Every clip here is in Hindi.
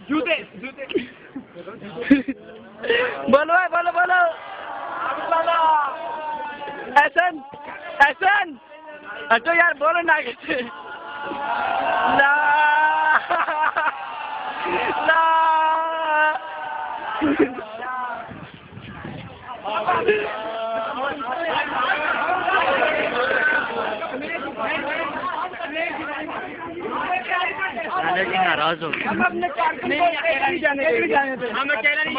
जूते जूते बोलो बोलो बोलो ऐसन ऐसन हटो यार बोलो ना कैसे ला ला नाराज हो हम अपने नहीं जाने हम अकेला नहीं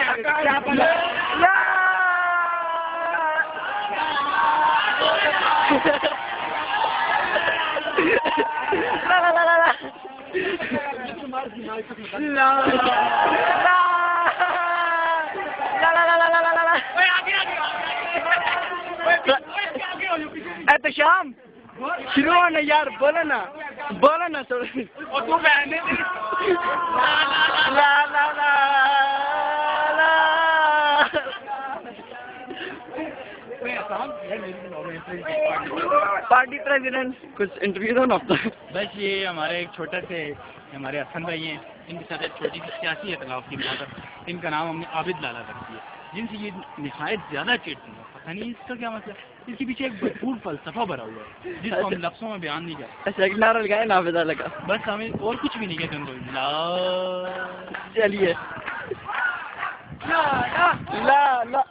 तो शाम शुरू होने यार बोलो ना थोड़ी और तू बहने ला ला ला पार्टी प्रेसिडेंट कुछ इंटरव्यू दो ना अपना। बस ये हमारे एक छोटे से हमारे हसन भाई हैं, इनके साथ एक छोटी सी सियासी इख्तिलाफ की बात। इनका नाम हमने आबिद लाला रख दिया, जिनसे ये निहायत ज़्यादा चिढ़ती हैं। पता नहीं इसका क्या मतलब, इसके पीछे एक भरपूर फलसफा भरा हुआ है जिसको हम लफ्ज़ों में बयान नहीं कर। अच्छा एक नारा लगाए ना आबिद लाला का, बस हमें और कुछ भी नहीं कहते उनको। चलिए ला ला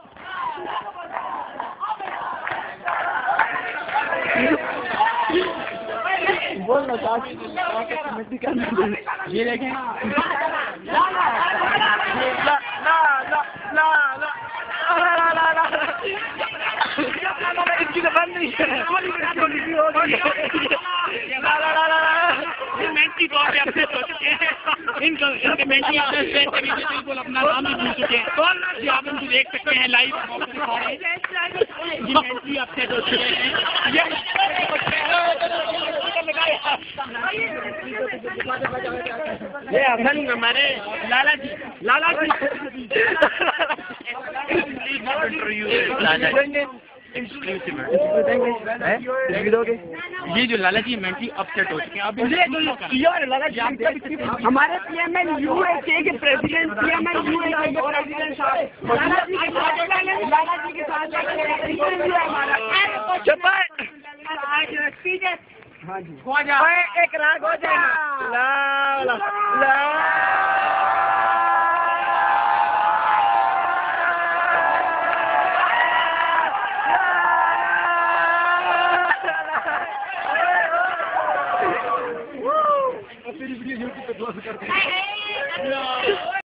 बोलना ये देखें इसकी तो बंद नहीं है। मेंटी तौर पे अपने हो चुके हैं, इनके मेंटी बिल्कुल अपना नाम ही भूल चुके हैं। ये आप इनको देख सकते हैं लाइव, ये मेंटी अपसेट हो चुके हैं। ये हसन हमारे लाला जी ये जो लाला जी मेंटली अपसेट हो चुके हैं। अब हमारे PMNUSA के प्रेसिडेंट PMNUSA के प्रेसिडेंट साहब लाला जी के साथ हाँ जी एक राग हो जाए ला ला ला वीडियो यूट्यूब पे अपलोड करते हैं।